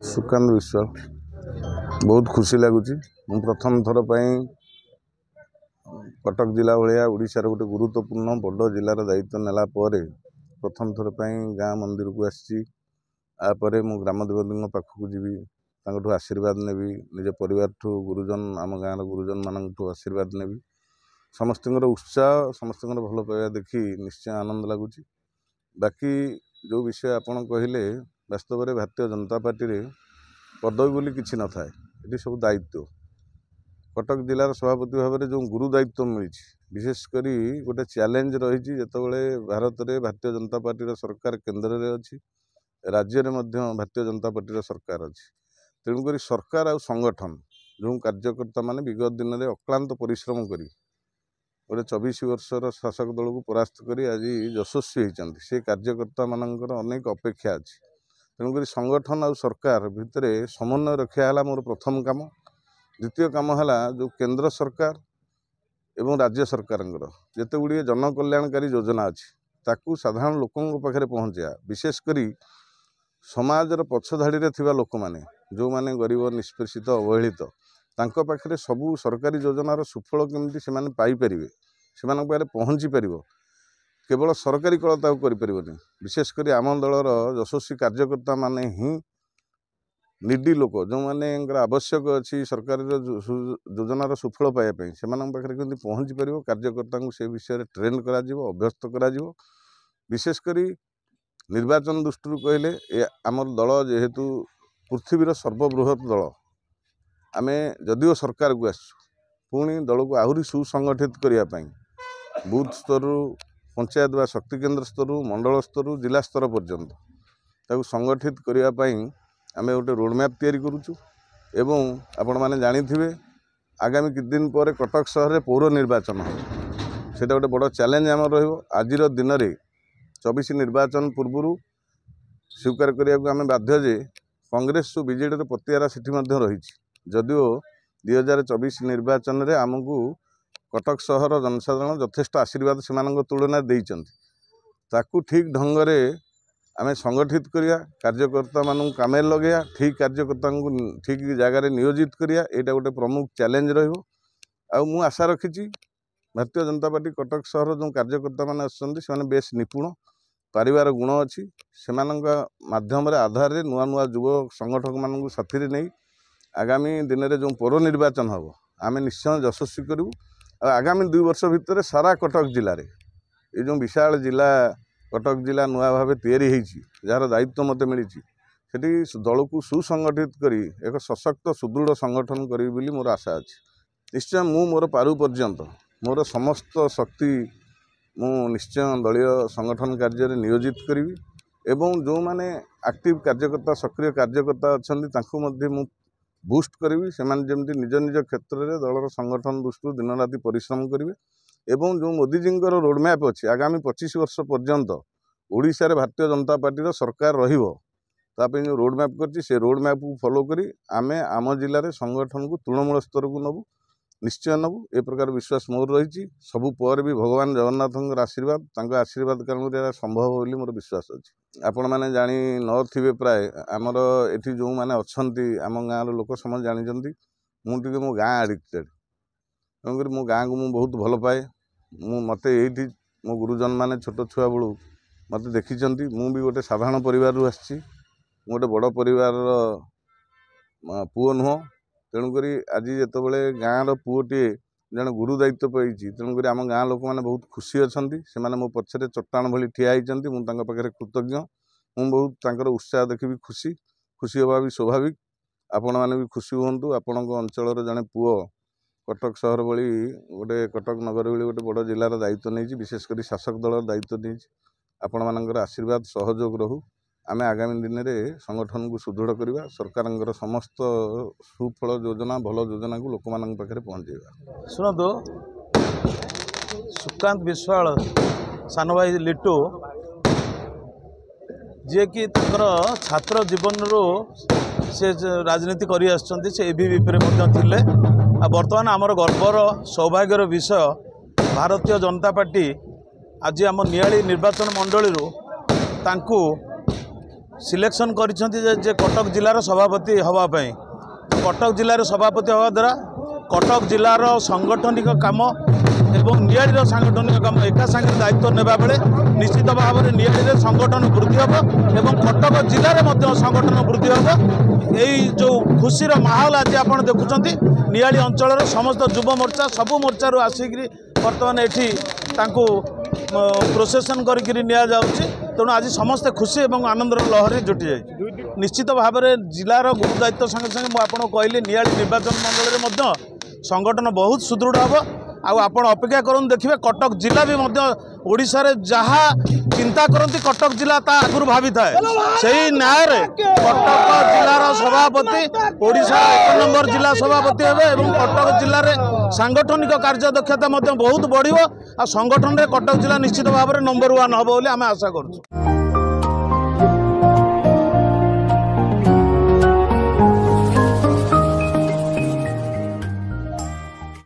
सुकांत विश्वाल बहुत खुशी लगुच प्रथम थर कटक जिला भाया ओडिशार गोटे गुरुत्वपूर्ण बड़ जिलार दायित्व नेला प्रथम थर गाँ मंदिर को आपर मु ग्राम देवती पाखक जी आशीर्वाद नेबी निज परिवार ठू गुरुजन आम गाँव गुरुजन मान आशीर्वाद नेबी समस्त उत्साह समस्त भल पाइबा देखी निश्चय आनंद लगुच। बाकी जो विषय आपड़ कहले वास्तव में भारतीय जनता पार्टी रे पदवी बोली किसी न थाए ये सब दायित्व कटक जिलार सभापति भाव में जो गुरु दायित्व मिली विशेषकर गोटे चैलेंज रही जितेबाला भारत में भारतीय जनता पार्टी सरकार केन्द्र में अच्छी राज्य में भारतीय जनता पार्टी सरकार अच्छी तेणुक सरकार आ संगठन जो कार्यकर्ता मान विगत दिन में अक्लांत परिश्रम कर गोटे 24 वर्षर शासक दल को परास्त कर आज यशस्वी होती से कार्यकर्ता मानकर अनेक अपेक्षा अच्छी तेणुक संगठन और सरकार भितर समन्वय रखा है मोर प्रथम काम। द्वितीय काम है जो केंद्र सरकार एवं राज्य सरकार जिते गुड़िए जनकल्याणकारी योजना अच्छी ताकू साधारण लोकों पाखे पहुँचा विशेषकर समाजर पछधाड़ी थिबा लोक माने जो माने गरीब निष्पेषित अवहेलित तांको पाखे सबू सरकारी योजनार सुफल केमती से पाई परिबे सेमानक पाखे पहुँची पारिबो केवल सरकारी कलता करें विशेषकर आम दलर यशस्वी कार्यकर्ता माने ही निडी लोक जो माने आवश्यक अच्छी सरकार योजनार सुफल पाइबा से पाखे पहुँची पार कार्यकर्ता से विषय ट्रेन कर अभ्यस्त कर विशेषकर निर्वाचन दृष्टि कहले आम दल जेहेतु पृथ्वीर सर्वबृहत दल आमे जदिओ सरकार को पुणी दल को आहरी सुसंगठित करने बूथ स्तर पंचायत व शक्ति केन्द्र स्तर मंडल स्तर जिला स्तर पर्यंत ताकू संगठित करने आम गोटे रोडमैप तैयारी करुचु एवं आपण मैंने जानी आगामी कि दिन पर कटक सहर पौर निर्वाचन से गोटे बड़ चैलेंज आम आज दिन में 24 निर्वाचन पूर्व स्वीकार करने बाध्य जे कांग्रेस बीजेडी पतियारा सीट रही जदिओ 2024 निर्वाचन में आमको कटक सहर जनसाधारण यथेष्ट आशीर्वाद से तुलन देती ठीक ढंग से आम संगठित करिया कार्यकर्ता मान काम लगे ठीक कार्यकर्ता को ठीक जगार नियोजित करिया एटा गोटे प्रमुख चैलेंज रु आशा रखी भारतीय जनता पार्टी कटक सहर जो कार्यकर्ता मान आसने बेस निपुण पारिवार गुण अच्छी से माध्यम आधार नुआ नुआ युव संगठक मान साथी नहीं आगामी दिन में जो पौर निर्वाचन हम आम निश्चय यशस्वी करूँ। आगामी 2 वर्ष भितर सारा कटक जिले में ये जो विशाल जिला कटक जिला नुआ भाव जार दायित्व मत मिली से दल को सुसंगठित कर एक सशक्त सुदृढ़ संगठन करी बोली मोर आशा अच्छी। निश्चय मु मोर पारु पर्यंत मोर समस्त शक्ति मु निश्चय दलीय संगठन कार्य नियोजित करी एवं जो माने एक्टिव कार्यकर्ता सक्रिय कार्यकर्ता अच्छा मु बूस्ट करी से निज निज क्षेत्र में दलर संगठन दृष्टि दिन राति परिश्रम करेंगे एवं जो मोदी जी रोडमैप अच्छी आगामी 25 वर्ष पर्यंत ओडिशा रे भारतीय जनता पार्टी सरकार रही जो रोडमैप कर रोडमैप को फॉलो करी आमे आम जिले में संगठन को तृणमूल स्तर को नबू निश्चय नबू ए प्रकार विश्वास मोर रही सबू पर भी भगवान जगन्नाथ आशीर्वाद कारण संभव बोली मोर विश्वास अच्छी। आपण मैंने जानी नथिबे प्राय आमर एठी जो मैंने अच्छा आम गाँव लोक समझ जानी मुझे मो गाँ आडिक्टेड तेणुक मो गाँ को मुझे बहुत भल पाए मत ये मो गुरुजन मैंने छोट छुआ बेलू मत देखी भी गोटे साधारण परिवार आसी गोटे बड़ परिवार पुओ नुह तेणुक आज जितेबाला गाँव पुओटे जन गुरु दायित्व पाई तेणुक आम गाँ लोक मैंने बहुत खुशी अच्छा से मो पछरे चट्टाण भली ठिया होती कृतज्ञ मुझे बहुत उत्साह देखी खुशी खुशी हवा भी स्वाभाविक आपण मैंने भी खुशी हूँ आपण अंचल जड़े पुओ कटक सहर भली गोटे कटक नगर भली गोटे बड़ जिलार दायित्व नहीं विशेषकर शासक दल दायित्व नहीं आपण मानकर आशीर्वाद सहयोग रहू आमे आगामी दिन में संगठन को सुदृढ़ करवा सरकार समस्त सुफल योजना भल योजना को लोक मान पाखे पहुँचेगा। शुणु सुकांत विश्वाल सान भाई लिटू जी कि छात्र जीवन रू से राजनीति कर एबीवीपी बर्तमान आमर गर्वर सौभाग्यर विषय भारतीय जनता पार्टी आज आम नियाली निर्वाचन मंडली सिलेक्शन कर कटक जिलार सभापति हवापाई कटक जिले सभापति हवा द्वारा कटक जिलार सांगठनिक काम एवं निआड़ी सांगठनिक काम एका सागर दायित्व नेबा बेले निश्चित भाव में निआड़ी संगठन वृद्धि हम एवं कटक जिले में संगठन वृद्धि हम यही जो खुशीर माहौल आज आप देखुं निआड़ी अंचल समस्त युव मोर्चा सबू मोर्चार आसिक बर्तमान ये प्रोसेसन करी तेणु आज समस्ते खुशी और आनंदर लहरी जुटी जाए निश्चित भाव में जिलार गुरु दायित्व संगे संगे मुझे कहली निआड़ी निर्वाचन मंडल में संगठन बहुत सुदृढ़ हम आप अपेक्षा करूँ देखिए कटक जिला भी ओडिशा रे जहाँ चिंता करती कटक जिला ता आगुरी भावी थाए से न्याय कटक जिलार सभापति ओडिशा 1 नंबर जिला सभापति हे और कटक जिले में सांगठनिक कार्यदक्षता बहुत बढ़ संगठन में कटक जिला निश्चित भाव में नंबर 1 हम बोली आम आशा करूँ।